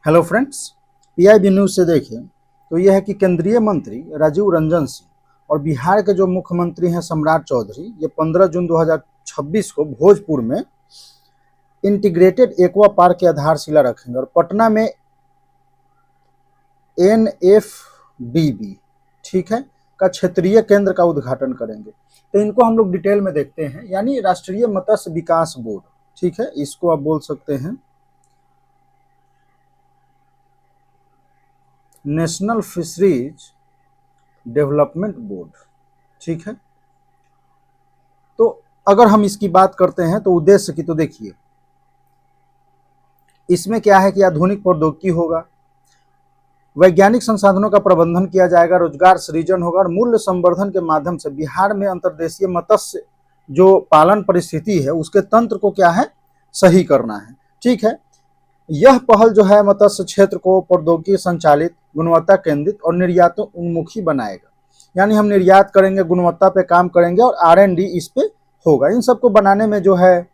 Hello friends, PIB news से देखें तो यह है कि केंद्रीय मंत्री राजीव रंजन सिंह और बिहार के जो मुख्यमंत्री हैं सम्राट चौधरी, ये 15 जून 2026 को भोजपुर में इंटीग्रेटेड एक्वा पार्क की आधारशिला रखेंगे और पटना में एनएफडीबी ठीक है का क्षेत्रीय केंद्र का उद्घाटन करेंगे। तो इनको हम लोग डिटेल में देखते हैं। यानी राष्ट्रीय मत्स्य विकास बोर्ड, ठीक है, इसको आप बोल सकते हैं नेशनल फिशरीज डेवलपमेंट बोर्ड, ठीक है। तो अगर हम इसकी बात करते हैं तो उद्देश्य की तो देखिए, इसमें क्या है कि आधुनिक प्रौद्योगिकी होगा, वैज्ञानिक संसाधनों का प्रबंधन किया जाएगा, रोजगार सृजन होगा और मूल्य संवर्धन के माध्यम से बिहार में अंतर्देशीय मत्स्य जो पालन परिस्थिति है उसके तंत्र को क्या है सही करना है, ठीक है। यह पहल जो है मत्स्य क्षेत्र को प्रौद्योगिकी संचालित, गुणवत्ता केंद्रित और निर्यात उन्मुखी बनाएगा। यानी हम निर्यात करेंगे, गुणवत्ता पे काम करेंगे और R&D इस पे होगा। इन सबको बनाने में जो है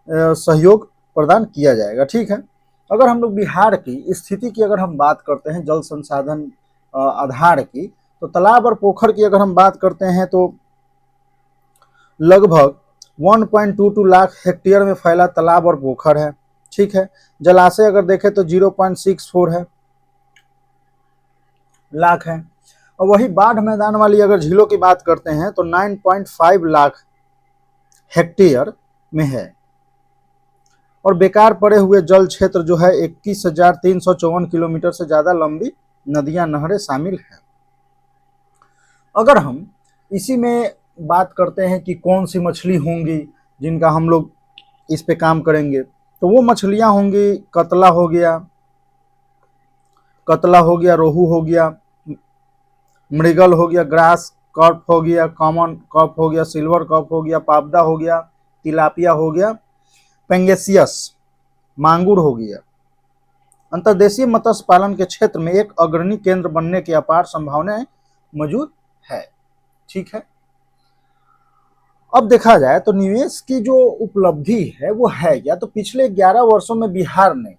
सहयोग प्रदान किया जाएगा, ठीक है। अगर हम लोग बिहार की स्थिति की अगर हम बात करते हैं जल संसाधन आधार की, तो तालाब और पोखर की अगर हम बात करते हैं तो लगभग 1.22 लाख हेक्टेयर में फैला तालाब और पोखर है, ठीक है। जलाशय अगर देखें तो 0.64 है लाख है। और वही बाढ़ मैदान वाली अगर झीलों की बात करते हैं तो 9.5 लाख हेक्टेयर में है। और बेकार पड़े हुए जल क्षेत्र जो है 21,354 किलोमीटर से ज्यादा लंबी नदियां नहरें शामिल हैं। अगर हम इसी में बात करते हैं कि कौन सी मछली होंगी जिनका हम लोग इस पे काम करेंगे, तो वो मछलियां होंगी कतला हो गया, रोहू हो गया, मृगल हो गया, ग्रास कार्प हो गया, कॉमन कार्प हो गया, सिल्वर कार्प हो गया, पाबदा हो गया, तिलापिया हो गया, पेंगेसियस मांगुर हो गया। अंतर्देशीय मत्स्य पालन के क्षेत्र में एक अग्रणी केंद्र बनने की अपार संभावनाएं मौजूद है, ठीक है। अब देखा जाए तो निवेश की जो उपलब्धि है वो है क्या, तो पिछले 11 वर्षों में बिहार ने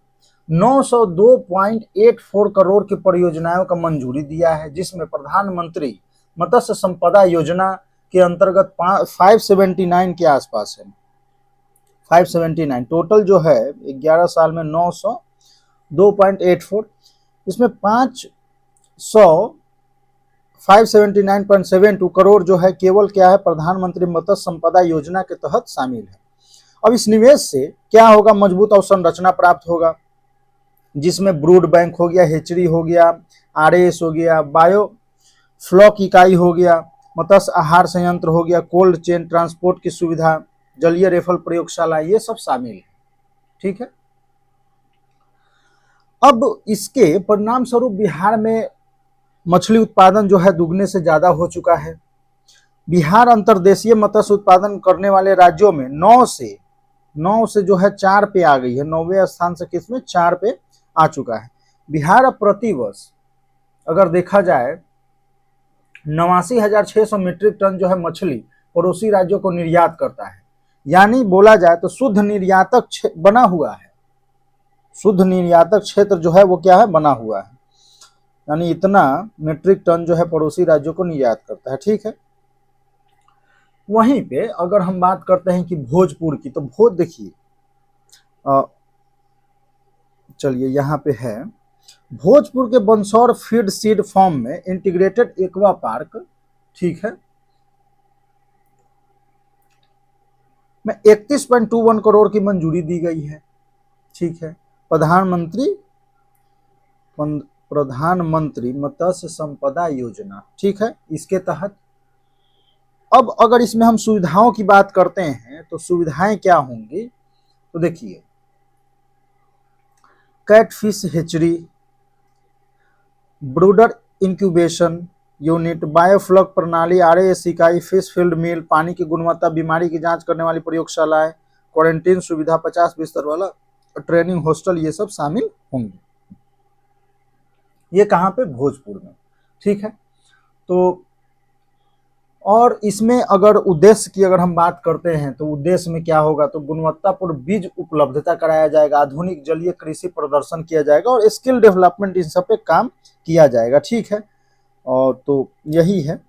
902.84 करोड़ की परियोजनाओं का मंजूरी दिया है, जिसमें प्रधानमंत्री मत्स्य संपदा योजना के अंतर्गत 579 के आसपास है। 579 टोटल जो है 11 साल में 902.84, इसमें 579.72 करोड़ जो है केवल क्या है प्रधानमंत्री मत्स्य संपदा योजना के तहत शामिल है। अब इस निवेश से क्या होगा, मजबूत अवसंरचना प्राप्त होगा, जिसमें ब्रूड बैंक हो गया, हेचरी हो गया, RAS हो गया, बायो फ्लॉक इकाई हो गया, मत्स्य आहार संयंत्र हो गया, कोल्ड चेन ट्रांसपोर्ट की सुविधा, जलीय रेफल प्रयोगशाला, ये सब शामिल है, ठीक है। अब इसके परिणाम स्वरूप बिहार में मछली उत्पादन जो है दुगने से ज्यादा हो चुका है। बिहार अंतर्देशीय मत्स्य उत्पादन करने वाले राज्यों में 9 से जो है 4 पे आ गई है, 9वें स्थान से किसमें 4 पे आ चुका है। बिहार अब प्रतिवर्ष अगर देखा जाए 89,600 मीट्रिक टन जो है मछली पड़ोसी राज्यों को निर्यात करता है। यानी बोला जाए तो शुद्ध निर्यातक बना हुआ है, शुद्ध निर्यातक क्षेत्र जो है वो क्या है बना हुआ है। यानी इतना मीट्रिक टन जो है पड़ोसी राज्यों को निर्यात करता है, ठीक है। वहीं पे अगर हम बात करते हैं कि भोजपुर की, तो भोज देखिए, चलिए यहाँ पे है भोजपुर के बंसौर फीड सीड फार्म में इंटीग्रेटेड एक्वा पार्क, ठीक है, में 31.21 करोड़ की मंजूरी दी गई है, ठीक है। प्रधानमंत्री मत्स्य संपदा योजना, ठीक है, इसके तहत। अब अगर इसमें हम सुविधाओं की बात करते हैं तो सुविधाएं क्या होंगी, तो देखिए catfish hatchery, ब्रूडर incubation unit, biofloc प्रणाली, RAS इकाई, फिश फील्ड मिल, पानी की गुणवत्ता, बीमारी की जांच करने वाली प्रयोगशालाएं, क्वारंटीन सुविधा, 50 बिस्तर वाला ट्रेनिंग हॉस्टल, ये सब शामिल होंगे। ये कहाँ पे, भोजपुर में, ठीक है। तो और इसमें अगर उद्देश्य की अगर हम बात करते हैं तो उद्देश्य में क्या होगा, तो गुणवत्तापूर्ण बीज उपलब्धता कराया जाएगा, आधुनिक जलीय कृषि प्रदर्शन किया जाएगा और स्किल डेवलपमेंट इन सब पे काम किया जाएगा। ठीक है, और तो यही है।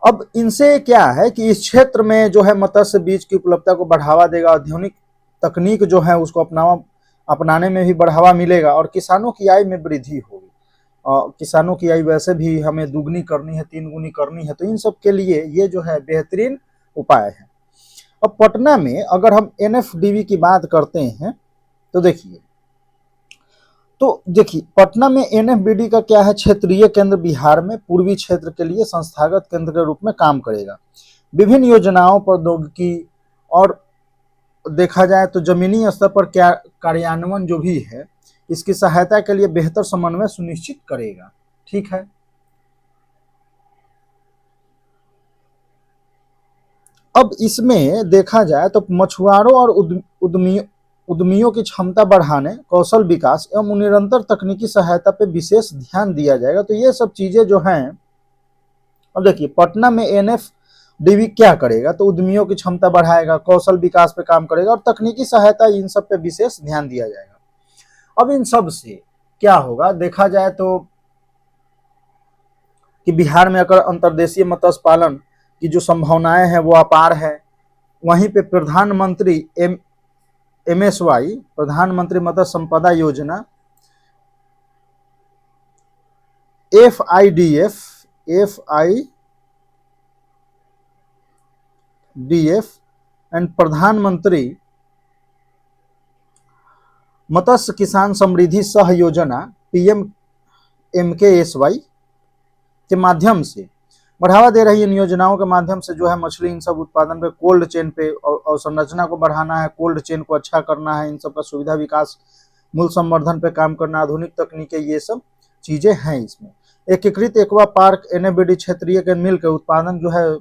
अब इनसे क्या है कि इस क्षेत्र में जो है मत्स्य बीज की उपलब्धता को बढ़ावा देगा, आधुनिक तकनीक जो है उसको अपनाने में भी बढ़ावा मिलेगा और किसानों की आय में वृद्धि होगी। किसानों की आय वैसे भी हमें दुगनी करनी है, 3 गुनी करनी है, तो इन सब के लिए ये जो है बेहतरीन उपाय है। अब पटना में अगर हम एनएफडीबी की बात करते हैं तो देखिए पटना में एनएफबीडी का क्या है, क्षेत्रीय केंद्र बिहार में पूर्वी क्षेत्र के लिए संस्थागत केंद्र के रूप में काम करेगा। विभिन्न योजनाओं, प्रौद्योगिकी और देखा जाए तो जमीनी स्तर पर क्या कार्यान्वयन जो भी है इसकी सहायता के लिए बेहतर समन्वय सुनिश्चित करेगा। ठीक है, अब इसमें देखा जाए तो मछुआरों और उद्यमियों की क्षमता बढ़ाने, कौशल विकास एवं निरंतर तकनीकी सहायता पे विशेष ध्यान दिया जाएगा। तो ये सब चीजें जो हैं, अब देखिए पटना में एनएफडीबी क्या करेगा, तो उद्यमियों की क्षमता बढ़ाएगा, कौशल विकास पे काम करेगा और तकनीकी सहायता, इन सब पे विशेष ध्यान दिया जाएगा। अब इन सब से क्या होगा, देखा जाए तो कि बिहार में अगर अंतर्देशीय मत्स्य पालन की जो संभावनाएं हैं वो अपार है। वहीं पे प्रधानमंत्री एमएसवाई, प्रधानमंत्री मत्स्य संपदा योजना, एफआईडीएफ एंड प्रधानमंत्री मत्स्य किसान समृद्धि सह योजना पीएमएमकेएसवाई के माध्यम से बढ़ावा दे रही इन योजनाओं के माध्यम से जो है मछली इन सब उत्पादन पे, कोल्ड चेन पे और संरचना को बढ़ाना है, कोल्ड चेन को अच्छा करना है, इन सब का सुविधा विकास, मूल्य संवर्धन पे काम करना, आधुनिक तकनीकें, ये सब चीजें हैं इसमें। एकीकृत एक्वा पार्क एनएबीडी क्षेत्रीय के मिलकर उत्पादन जो है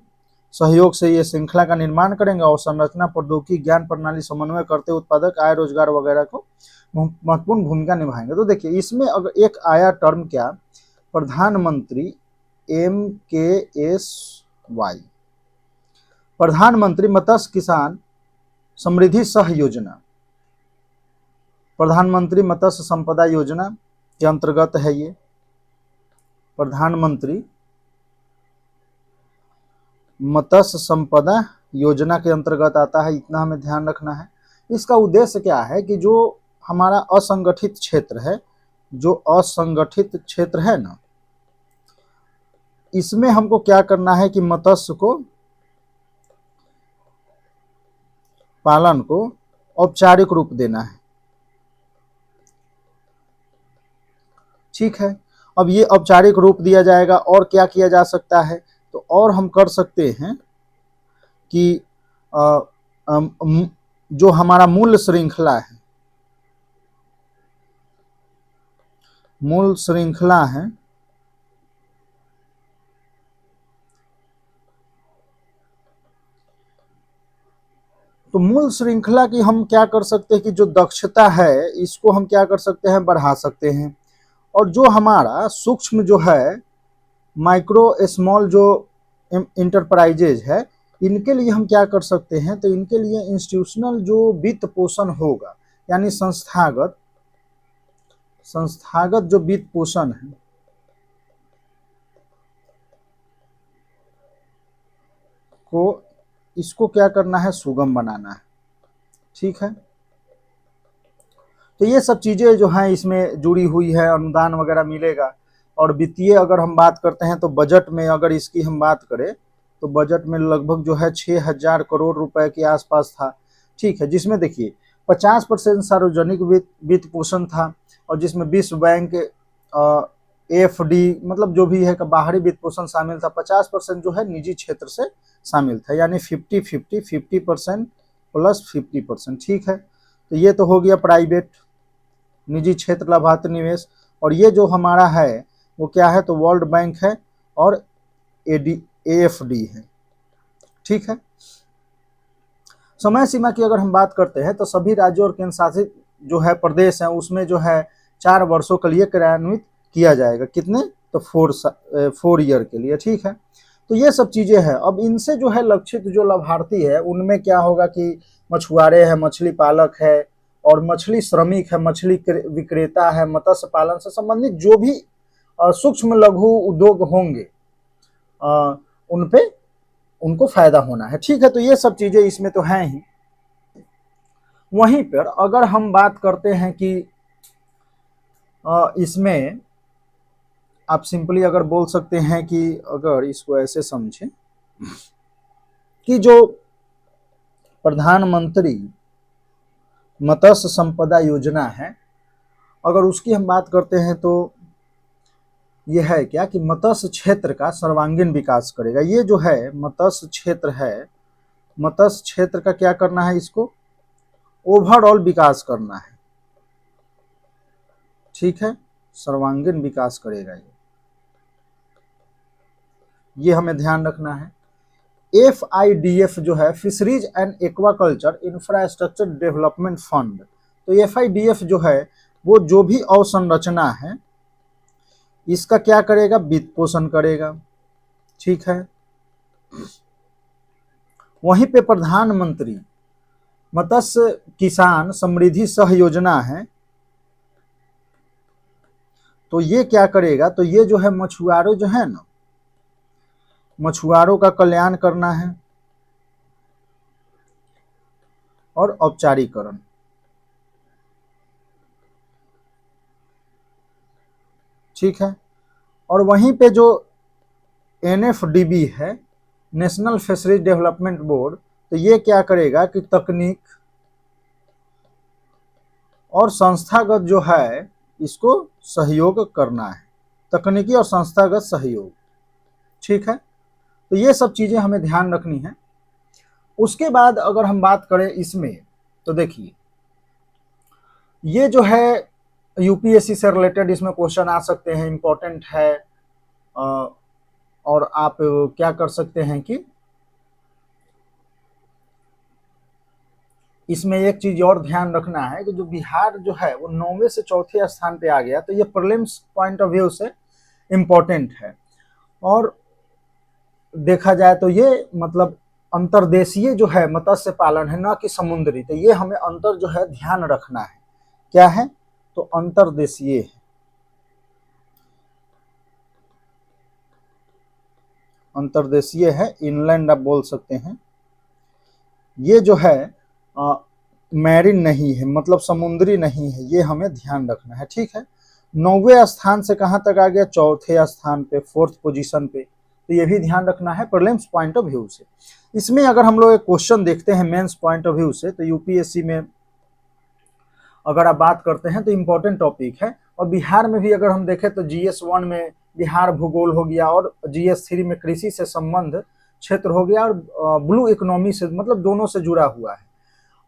सहयोग से ये श्रृंखला का निर्माण करेंगे और संरचना, प्रौद्योगिकी, ज्ञान प्रणाली समन्वय करते उत्पादक आय, रोजगार वगैरह को महत्वपूर्ण भूमिका निभाएंगे। तो देखिए इसमें अगर एक आया टर्म क्या, प्रधानमंत्री एमकेएसवाई, प्रधानमंत्री मत्स्य किसान समृद्धि सह योजना, प्रधानमंत्री मत्स्य संपदा योजना के अंतर्गत है ये। प्रधानमंत्री मत्स्य संपदा योजना के अंतर्गत आता है, इतना हमें ध्यान रखना है। इसका उद्देश्य क्या है कि जो हमारा असंगठित क्षेत्र है, जो असंगठित क्षेत्र है ना, इसमें हमको क्या करना है कि मत्स्य को पालन को औपचारिक रूप देना है। ठीक है, अब ये औपचारिक रूप दिया जाएगा और क्या किया जा सकता है, तो और हम कर सकते हैं कि जो हमारा मूल्य श्रृंखला है, मूल श्रृंखला है, तो मूल श्रृंखला की हम क्या कर सकते हैं कि जो दक्षता है इसको हम क्या कर सकते हैं, बढ़ा सकते हैं। और जो हमारा सूक्ष्म जो है, माइक्रो स्मॉल जो इंटरप्राइजेज है, इनके लिए हम क्या कर सकते हैं, तो इनके लिए इंस्टीट्यूशनल जो वित्त पोषण होगा, यानी संस्थागत जो वित्त पोषण है को, इसको क्या करना है, सुगम बनाना है। ठीक है, तो ये सब चीजें जो हैं इसमें जुड़ी हुई है, अनुदान वगैरह मिलेगा। और वित्तीय अगर हम बात करते हैं तो बजट में अगर इसकी हम बात करें तो बजट में लगभग जो है 6000 करोड़ रुपए के आसपास था। ठीक है, जिसमें देखिए 50% सार्वजनिक वित्त पोषण था और जिसमें विश्व बैंक, एफडी, मतलब जो भी है का बाहरी वित्त पोषण शामिल था। 50% जो है निजी क्षेत्र से शामिल था, यानी 50% प्लस 50%। ठीक है, तो ये तो हो गया प्राइवेट, निजी क्षेत्र लाभार्थी निवेश। और ये जो हमारा है वो क्या है, तो वर्ल्ड बैंक है और एएफडी है। ठीक है, समय सीमा की अगर हम बात करते हैं तो सभी राज्यों और केंद्र शासित जो है प्रदेश हैं उसमें जो है 4 वर्षों के लिए कार्यान्वित किया जाएगा। कितने, तो 4 ईयर के लिए। ठीक है, तो ये सब चीजें हैं। अब इनसे जो है लक्षित जो लाभार्थी है उनमें क्या होगा कि मछुआरे हैं, मछली पालक है और मछली श्रमिक है, मछली विक्रेता है, मत्स्य पालन से संबंधित जो भी सूक्ष्म लघु उद्योग होंगे उन पे उनको फायदा होना है। ठीक है, तो ये सब चीजें इसमें तो हैं ही। वहीं पर अगर हम बात करते हैं कि इसमें आप सिंपली अगर बोल सकते हैं कि अगर इसको ऐसे समझें कि जो प्रधानमंत्री मत्स्य संपदा योजना है, अगर उसकी हम बात करते हैं तो यह है क्या कि मत्स्य क्षेत्र का सर्वांगीण विकास करेगा। ये जो है मत्स्य क्षेत्र है, मत्स्य क्षेत्र का क्या करना है, इसको ओवरऑल विकास करना है। ठीक है, सर्वांगीण विकास करेगा ये हमें ध्यान रखना है। FIDF जो है fisheries and aquaculture infrastructure development fund, तो FIDF जो है वो जो भी अवसंरचना है इसका क्या करेगा, वित्त पोषण करेगा। ठीक है, वहीं पे प्रधानमंत्री मत्स्य किसान समृद्धि सह योजना है, तो ये क्या करेगा, तो ये जो है मछुआरों जो है ना, मछुआरों का कल्याण करना है और औपचारिकरण। ठीक है, और वहीं पे जो NFDB है, नेशनल फिशरीज डेवलपमेंट बोर्ड, तो ये क्या करेगा कि तकनीक और संस्थागत जो है इसको सहयोग करना है, तकनीकी और संस्थागत सहयोग। ठीक है, तो ये सब चीजें हमें ध्यान रखनी है। उसके बाद अगर हम बात करें इसमें तो देखिए ये जो है UPSC से रिलेटेड इसमें क्वेश्चन आ सकते हैं, इंपॉर्टेंट है। और आप क्या कर सकते हैं कि इसमें एक चीज और ध्यान रखना है कि जो बिहार जो है वो 9वें से 4थे स्थान पे आ गया, तो ये प्रीलिम्स पॉइंट ऑफ व्यू से इम्पोर्टेंट है। और देखा जाए तो ये मतलब अंतर्देशीय जो है मत्स्य पालन है, ना कि समुद्री, तो ये हमें अंतर जो है ध्यान रखना है। क्या है, तो अंतर्देशीय है, अंतर्देशीय है, इनलैंड आप बोल सकते हैं। ये जो है मैरीन नहीं है, मतलब समुद्री नहीं है, ये हमें ध्यान रखना है। ठीक है, 9वें स्थान से कहां तक आ गया, 4थे स्थान पे, 4th पोजीशन पे, तो ये भी ध्यान रखना है प्रीलिम्स पॉइंट ऑफ व्यू से। इसमें अगर हम लोग एक क्वेश्चन देखते हैं मेंस पॉइंट ऑफ व्यू से, तो UPSC में अगर आप बात करते हैं तो इम्पोर्टेंट टॉपिक है। और बिहार में भी अगर हम देखें तो GS1 में बिहार भूगोल हो गया और GS3 में कृषि से संबंध क्षेत्र हो गया और ब्लू इकोनॉमी से, मतलब दोनों से जुड़ा हुआ है।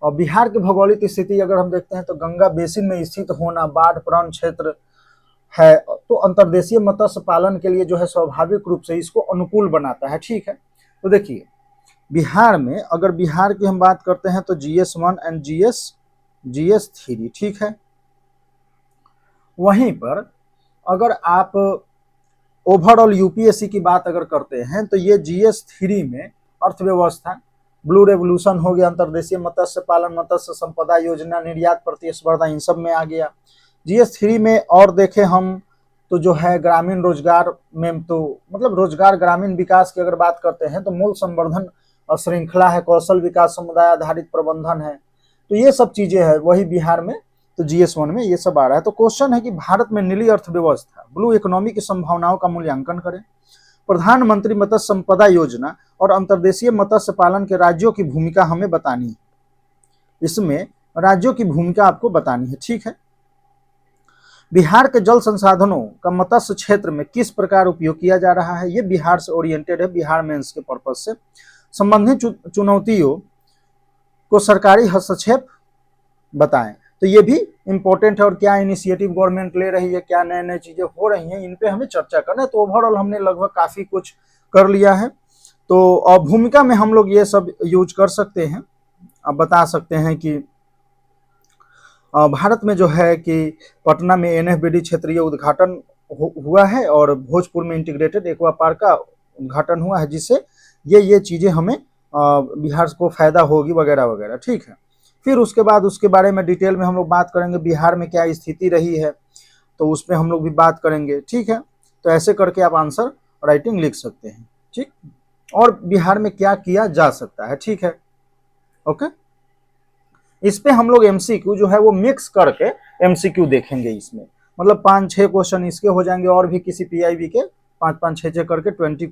और बिहार की भौगोलिक स्थिति अगर हम देखते हैं तो गंगा बेसिन में स्थित होना, बाढ़ प्रवण क्षेत्र है, तो अंतर्देशीय मत्स्य पालन के लिए जो है स्वाभाविक रूप से इसको अनुकूल बनाता है। ठीक है, तो देखिए बिहार में अगर बिहार की हम बात करते हैं तो GS1 एंड GS3, ठीक है। वहीं पर अगर आप ओवरऑल UPSC की बात अगर करते हैं तो ये GS3 में अर्थव्यवस्था, ब्लू रेवोल्यूशन हो गया, अंतर्देशीय मत्स्य पालन, मत्स्य संपदा योजना, निर्यात प्रतिस्पर्धा, इन सब में आ गया। GS3 में और देखें हम तो जो है ग्रामीण रोजगार में, तो मतलब रोजगार ग्रामीण विकास की अगर बात करते हैं तो मूल संवर्धन और श्रृंखला है, कौशल विकास, समुदाय आधारित प्रबंधन है, तो ये सब चीजें हैं। वही बिहार में तो GS1 में ये सब आ रहा है। तो क्वेश्चन है कि भारत में नीली अर्थव्यवस्था, ब्लू इकोनॉमी की संभावनाओं का मूल्यांकन करें, प्रधानमंत्री मत्स्य संपदा योजना और अंतर्देशीय मत्स्य पालन के राज्यों की भूमिका हमें बतानी है। इसमें राज्यों की भूमिका आपको बतानी है। ठीक है, बिहार के जल संसाधनों का मत्स्य क्षेत्र में किस प्रकार उपयोग किया जा रहा है, ये बिहार से ओरिएंटेड है, बिहार मेंस के पर्पज से। संबंधित चुनौतियों को सरकारी हस्तक्षेप बताएं, तो ये भी इंपॉर्टेंट है। और क्या इनिशिएटिव गवर्नमेंट ले रही है, क्या नए नए चीजें हो रही हैं, इन पे हमें चर्चा करना है। तो ओवरऑल हमने लगभग काफी कुछ कर लिया है। तो भूमिका में हम लोग ये सब यूज कर सकते हैं। अब बता सकते हैं कि भारत में जो है कि पटना में NFBD क्षेत्रीय उद्घाटन हुआ है और भोजपुर में इंटीग्रेटेड एक्वा पार्क का उद्घाटन हुआ है, जिससे ये चीज़ें हमें बिहार को फायदा होगी वगैरह वगैरह। ठीक है, फिर उसके बाद उसके बारे में डिटेल में हम लोग बात करेंगे, बिहार में क्या स्थिति रही है तो उसमें हम लोग भी बात करेंगे। ठीक है, तो ऐसे करके आप आंसर राइटिंग लिख सकते हैं। ठीक, और बिहार में क्या किया जा सकता है। ठीक है, ओके। इस पे हम लोग एमसीक्यू जो है वो मिक्स करके एमसीक्यू देखेंगे इसमें, मतलब 5-6 क्वेश्चन इसके हो जाएंगे और भी किसी पीआईबी के 5-5 6-6 करके 20